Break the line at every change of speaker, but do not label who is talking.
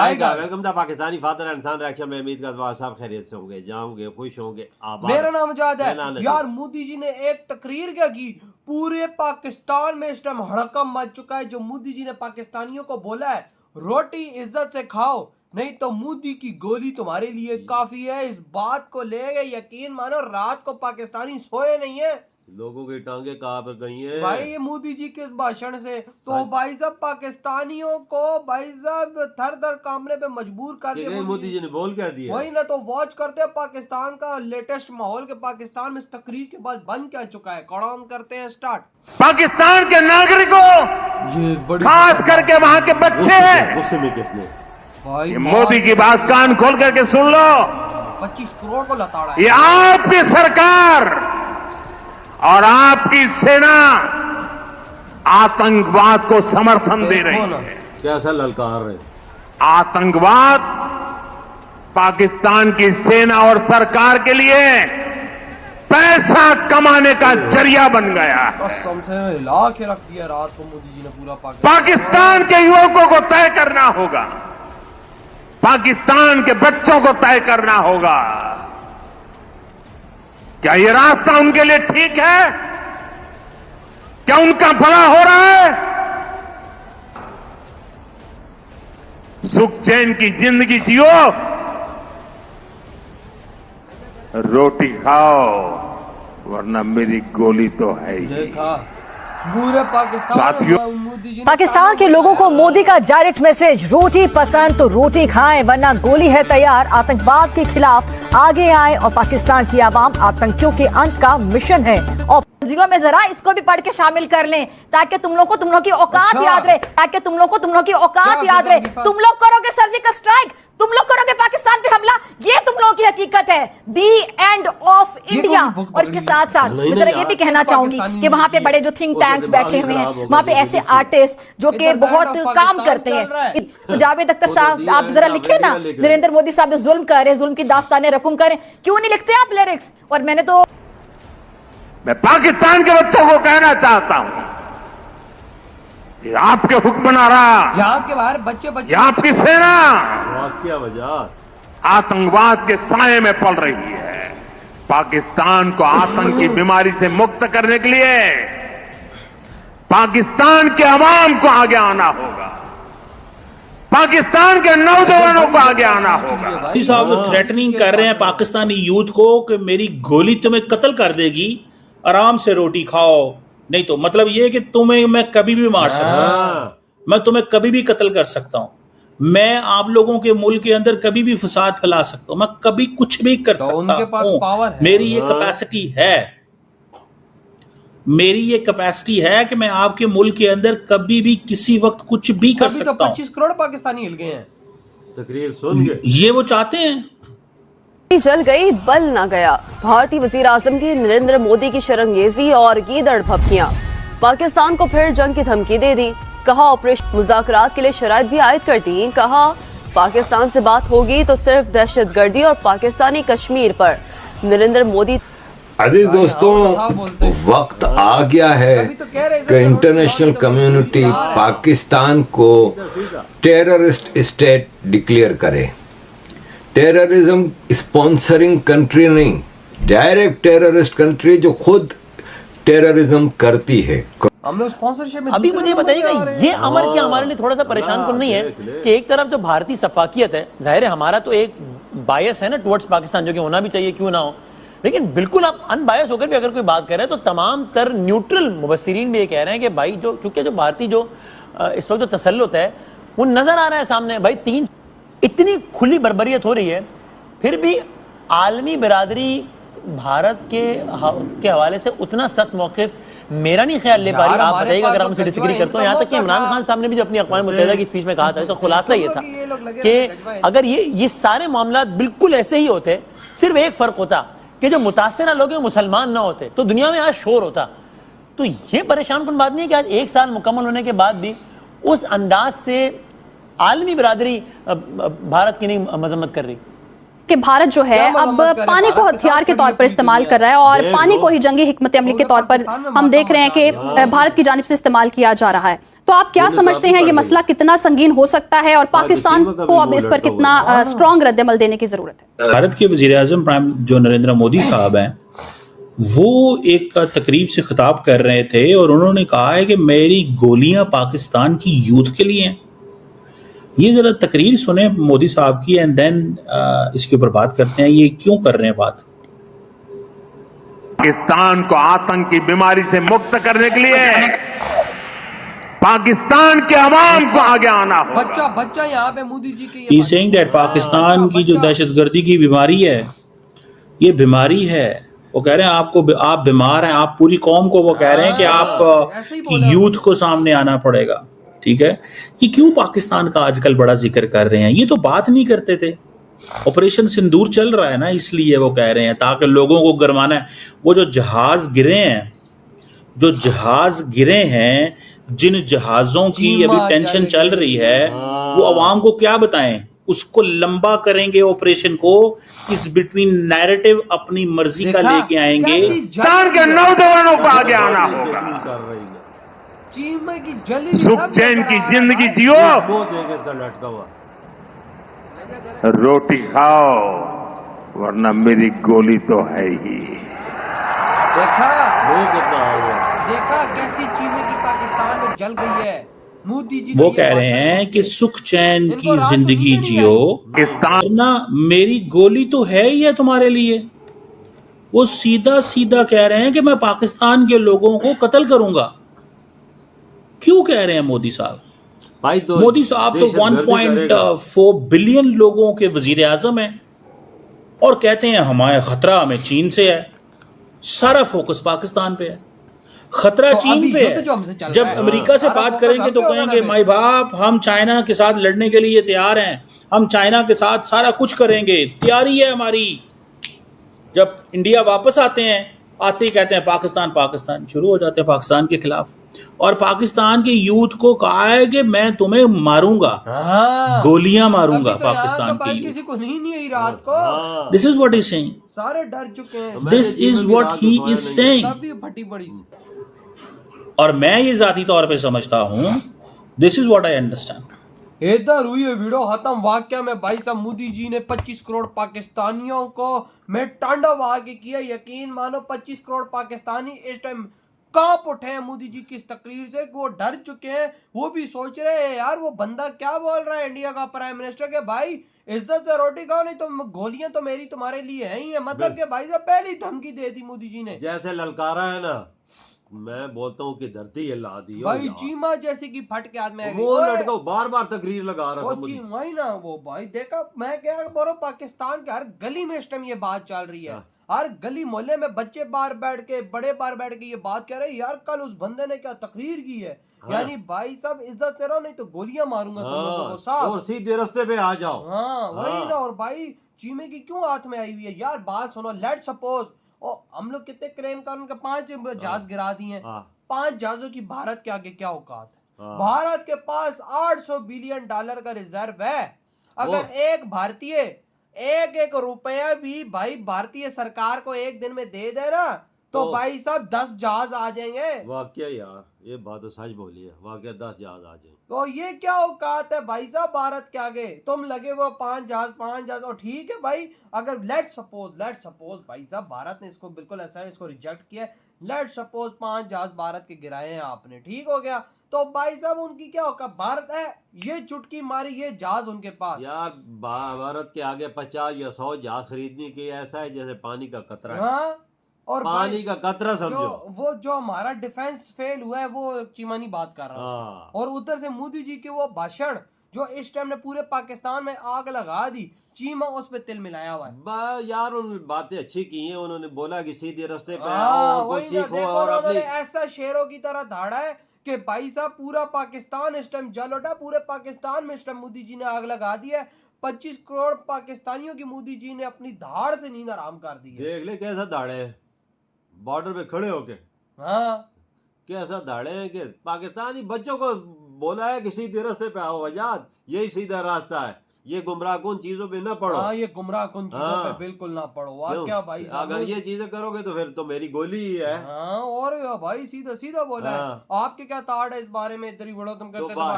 आएगा। Welcome the Pakistani father and son reaction में उम्मीद करता हूं सब खैरियत से होंगे, जाओगे, खुश होंगे, आबाद।
मेरा नाम जाद है। यार मोदी जी ने एक तकरीर क्या की, पूरे पाकिस्तान में इस टाइम हड़कंप मच चुका है। जो मोदी जी ने पाकिस्तानियों को बोला है रोटी इज्जत से खाओ, नहीं तो मोदी की गोली तुम्हारे लिए काफी है। इस बात को लेके यकीन मानो रात को पाकिस्तानी सोए नहीं है।
लोगों की टांगे कहाँ पर गई हैं
भाई ये मोदी जी के इस भाषण से तो भाई साहब पाकिस्तानियों को भाई साहब थर थर कांपने पे मजबूर कर दिया।
मोदी जी ने बोल क्या दिया
वही ना, तो वॉच करते हैं पाकिस्तान का लेटेस्ट माहौल के पाकिस्तान में इस तकरीर के बाद बन क्या चुका है। कौन करते हैं स्टार्ट।
पाकिस्तान के नागरिकों,
ये बड़ी
खास करके वहां के बच्चे
गुस्से में कितने
भाई
मोदी की बात कान खोल करके सुन लो।
25 करोड़ को लताड़ा है।
ये आपकी सरकार और आपकी सेना आतंकवाद को समर्थन दे रही है।
कैसा ललकार है
आतंकवाद पाकिस्तान की सेना और सरकार के लिए पैसा कमाने का जरिया बन गया।
कसम से हिला के रख दिया रात को मोदी जी ने पूरा
पाकिस्तान के युवकों को तय करना होगा, पाकिस्तान के बच्चों को तय करना होगा, क्या ये रास्ता उनके लिए ठीक है? क्या उनका भला हो रहा है? सुख चैन की जिंदगी जियो, रोटी खाओ, वरना मेरी गोली तो है ही।
देखा पूरे
पाकिस्तान के लोगों को मोदी का डायरेक्ट मैसेज, रोटी पसंद तो रोटी खाएं वरना गोली है तैयार। आतंकवाद के खिलाफ आगे आए और पाकिस्तान की आवाम आतंकियों के अंत का मिशन है। और
में जरा इसको भी पढ़ के शामिल कर लें ताकि तुम लोग की औकात याद रहे, ताकि तुम लोग की औकात याद रहे। तुम लोग करोगे सर्जिकल स्ट्राइक, तुम लोग करोगे पाकिस्तान पे हमला, ये तुम लोगों की हकीकत है। दी एंड ऑफ इंडिया। और इसके साथ साथ मैं जरा ये भी कहना चाहूंगी कि वहां पे बड़े जो थिंक टैंक्स बैठे हुए हैं, वहां पे ऐसे आर्टिस्ट जो कि बहुत काम करते हैं। तो जावेद अख्तर साहब आप जरा लिखे ना, नरेंद्र मोदी साहब जो जुल्म कर रहे हैं, जुल्म की दास्तानें रकूम करें, क्यों नहीं लिखते आप लिरिक्स। और मैंने तो
मैं पाकिस्तान के बच्चों को कहना चाहता हूं, ये आपके हुक्मनारा,
यहाँ के बाहर बच्चे
ये आपकी सेना
क्या वजह
आतंकवाद के साए में पल रही है। पाकिस्तान को आतंक की बीमारी से मुक्त करने के लिए पाकिस्तान के अवाम को आगे आना होगा, पाकिस्तान के नौजवानों को आगे आना होगा।
मोदी साहब थ्रेटनिंग कर रहे हैं पाकिस्तानी यूथ को कि मेरी गोली तुम्हें कत्ल कर देगी, आराम से रोटी खाओ, नहीं तो मतलब ये कि तुम्हें मैं कभी भी मार सकता हूं, मैं तुम्हें कभी भी कत्ल कर सकता हूं, मैं आप लोगों के मुल्क के अंदर कभी भी फसाद फैला सकता हूं, मैं कभी कुछ भी कर सकता हूं। मेरी ये कैपेसिटी है, मेरी ये कैपेसिटी है कि मैं आपके मुल्क के अंदर कभी भी किसी वक्त कुछ भी कर सकता हूं।
25 करोड़ पाकिस्तानी हिल गए हैं।
तकरीर सुन के
ये वो चाहते हैं।
जल गई बल ना गया, भारतीय वजीर आजम की नरेंद्र मोदी की शरंगेजी और गीदड़ भपकियां, पाकिस्तान को फिर जंग की धमकी दे दी। कहा ऑपरेशन मुज़ाकरात के लिए शराइत भी आयद कर दी। कहा पाकिस्तान से बात होगी तो सिर्फ दहशतगर्दी और पाकिस्तानी कश्मीर पर। नरेंद्र मोदी।
अजीज दोस्तों, वक्त आ गया है कि इंटरनेशनल कम्युनिटी पाकिस्तान को टेररिस्ट स्टेट डिक्लेयर करे। टेररिज्म स्पॉन्सरिंग कंट्री नहीं, डायरेक्ट टेररिस्ट कंट्री जो खुद टेररिज्म करती है।
हम लोग स्पॉन्सरशिप में
अभी मुझे बताइएगा, ये अमर क्या हमारे लिए थोड़ा सा परेशान कौन नहीं है कि एक तरफ जो भारतीय सफाकियत है, जाहिर है हमारा तो एक बायस है ना टुवर्ड्स पाकिस्तान, जो कि होना भी चाहिए, क्यों ना हो, लेकिन बिल्कुल आप अनबायस होकर भी अगर कोई बात कर रहे हैं तो तमाम तर न्यूट्रल मुबस्सिरीन भी ये कह रहे हैं कि भाई जो चूंकि जो भारतीय जो इस वक्त जो तसल्लुत है वो नजर आ रहा है सामने। भाई तीन इतनी खुली बर्बरियत हो रही है, फिर भी आलमी बिरादरी भारत के हवाले से उतना सख्त मौक़िफ़ मेरा नहीं ख्याल ले पा रही। आप बताइएगा अगर हम उनसे डिसएग्री करते हो। यहाँ तक कि इमरान खान साहब ने भी जो अपनी अक़वाम मुत्तहिदा की स्पीच में कहा था, तो खुलासा ये था कि अगर ये सारे मामला बिल्कुल ऐसे ही होते, सिर्फ एक फ़र्क होता कि जो मुतासिरा लोग मुसलमान ना होते तो दुनिया में आज शोर होता। तो ये परेशान कुन बात नहीं है कि आज 1 साल मुकम्मल होने के बाद भी उस अंदाज से आलमी बिरादरी भारत की नहीं मजम्मत कर रही।
कि भारत जो है अब पानी को हथियार के तौर पर इस्तेमाल कर रहा है और पानी को ही जंगी हिकमत अमली के तौर पर हम देख रहे हैं कि भारत की जानिब से इस्तेमाल किया जा रहा है। तो आप क्या समझते हैं ये मसला कितना संगीन हो सकता है और पाकिस्तान को अब इस पर कितना स्ट्रॉन्ग रद्दमल देने की जरूरत है?
भारत के वज़ीर-ए-आज़म प्राइम जो नरेंद्र मोदी साहब हैं, वो एक तकरीब से खिताब कर रहे थे और उन्होंने कहा है कि मेरी गोलियां पाकिस्तान की यूथ के लिए हैं। ये जरा तकरीर सुने मोदी साहब की एंड देन इसके ऊपर बात करते हैं ये क्यों कर रहे हैं बात।
पाकिस्तान को आतंक की बीमारी से मुक्त करने के लिए पाकिस्तान के अवाम को आगे आना होगा।
बच्चा यहाँ पे मोदी जी की
He is saying that Pakistan की जो दहशतगर्दी की बीमारी है, ये बीमारी है। वो कह रहे हैं आपको, आप बीमार हैं, आप पूरी कौम को वो कह रहे हैं कि आप यूथ को सामने आना पड़ेगा। ठीक है, ये क्यों पाकिस्तान का आजकल बड़ा जिक्र कर रहे हैं? ये तो बात नहीं करते थे। ऑपरेशन सिंदूर चल रहा है ना, इसलिए वो कह रहे हैं ताकि लोगों को गरमाना है। वो जो जहाज गिरे हैं, जिन जहाजों की अभी टेंशन चल रही है, वो अवाम को क्या बताएं? उसको लंबा करेंगे ऑपरेशन को, इस बिटवीन नैरेटिव अपनी मर्जी का लेके आएंगे।
के नौजवानों को आगे आना होगा। सुख चैन की जिंदगी जियो, रोटी खाओ, वरना मेरी गोली तो है ही।
देखा कैसी चीमें की पाकिस्तान में जल गई है। मोदी जी
वो कह रहे हैं कि सुख चैन की जिंदगी जियो, वरना मेरी गोली तो है ही है तुम्हारे लिए। वो सीधा सीधा कह रहे हैं कि मैं पाकिस्तान के लोगों को कत्ल करूंगा। क्यों कह रहे हैं मोदी साहब?
भाई तो
मोदी साहब तो 1.4 बिलियन लोगों के वजीर आजम हैं और कहते हैं हमारा खतरा हमें चीन से है। सारा फोकस पाकिस्तान पे है, खतरा चीन पे है। जब अमेरिका से बात करेंगे तो कहेंगे माई बाप हम चाइना के साथ लड़ने के लिए तैयार हैं, हम चाइना के साथ सारा कुछ करेंगे, तैयारी है हमारी। जब इंडिया वापस आते ही कहते हैं पाकिस्तान शुरू हो जाते हैं पाकिस्तान के खिलाफ। और पाकिस्तान के यूथ को कहा है कि मैं तुम्हें मारूंगा, गोलियां मारूंगा पाकिस्तान के यूथ।
किसी को नहीं आई रात को।
This is what he saying,
सारे डर चुके हैं।
This is what he is saying.
फटी पड़ी
और मैं ये जाती तौर पे समझता हूं, this is what I understand.
इधर हुई है वीडियो खत्म। वाकया में भाई साहब मोदी जी ने 25 करोड़ पाकिस्तानियों को में तांडव आगे किया। यकीन मानो 25 करोड़ पाकिस्तानी इस टाइम कांप उठे हैं मोदी जी की इस तकरीर से। वो डर चुके हैं, वो भी सोच रहे हैं यार वो बंदा क्या बोल रहा है इंडिया का प्राइम मिनिस्टर के भाई इज्जत से रोटी खाओ, नहीं तो गोलियां तो मेरी तुम्हारे लिए है ही है। मतलब कि भाई साहब पहली धमकी दे दी मोदी जी ने।
जैसे ललकारा है ना, मैं बोलता हूँ कि धरती हिला दी
भाई। चीमा जैसे की फट के हाथ में
वो लड़का बार तकरीर लगा रहा था।
वही ना वो भाई देखा, मैं क्या बोल रहा हूँ, पाकिस्तान के हर गली में इस टाइम ये बात चल रही है। हर गली मोहल्ले में बच्चे बाहर बैठ के, बड़े बाहर बैठ के ये बात कह रहे हैं यार कल उस बंदे ने क्या तकरीर की है। यानी भाई साहब इज्जत से रहो, नहीं तो गोलियां मारूंगा तुम लोगों को साहब, और
सीधे रास्ते पे आ जाओ।
वही ना। और भाई चीमे की क्यों हाथ में आई हुई है यार? बात सुनो, लेट सपोज हम लोग कितने क्लेम कर उनके 5 जहाज गिरा दिए हैं। 5 जहाजों की भारत के आगे क्या औकात है? भारत के पास $800 बिलियन का रिजर्व है। अगर एक भारतीय एक रुपया भी भाई भारतीय सरकार को एक दिन में दे दे ना, तो भाई साहब 10 जहाज आ जाएंगे।
वाकया यार ये बात तो सच बोली है, वाकया 10 जहाज आ जाएंगे।
तो ये क्या औकात है भाई साहब भारत के आगे? तुम लगे वो 5 जहाज। और ठीक है भाई, अगर लेट सपोज भाई साहब भारत ने इसको बिल्कुल ऐसा इसको रिजेक्ट किया। लेट सपोज 5 जहाज भारत के गिराए हैं आपने, ठीक हो गया। तो भाई साहब उनकी क्या औकात? भारत है ये चुटकी मारी ये जहाज उनके पास। यार
भारत के आगे 50 या 100 जहाज खरीदने की ऐसा है जैसे पानी का कतरा है।
हाँ, और
पानी का कतरा समझो।
वो जो हमारा डिफेंस फेल हुआ है वो चीमानी बात कर रहा है। और उधर से मोदी जी के वो भाषण जो इस टाइम ने पूरे पाकिस्तान में आग लगा दी, चीमा उस पे तिल मिलाया हुआ है।
यार उन बातें अच्छी की हैं, उन्होंने बोला कि सीधे रास्ते पे आओ और सीखो। और
उन्होंने ऐसा शेरों की तरह धाड़ा है कि भाई साहब पूरा पाकिस्तान इस टाइम जल उठा। पूरे पाकिस्तान में इस टाइम मोदी जी ने आग लगा दी है। 25 करोड़ पाकिस्तानियों की मोदी जी ने अपनी धाड़ से नींद आराम कर दी है।
देख ले कैसा धाड़े है बॉर्डर पे खड़े होके। कैसा धाड़े हैं कि पाकिस्तानी बच्चों को बोला है कि सीधे रास्ते पे आओ, आजाद यही सीधा रास्ता है। ये गुमराह कौन चीजों पे ना पढ़ो।
हाँ, ये गुमराह कौन चीजों
हाँ।
पे बिल्कुल ना पढ़ो। वाह
क्यों?
क्या भाई साहब,
अगर ये चीजें करोगे तो फिर तो मेरी गोली ही है।
हाँ, और भाई सीधा सीधा बोला है।
हाँ।
आपके क्या ताड़ है इस बारे में, इतनी बड़ो तुम करते
तो
दबाए।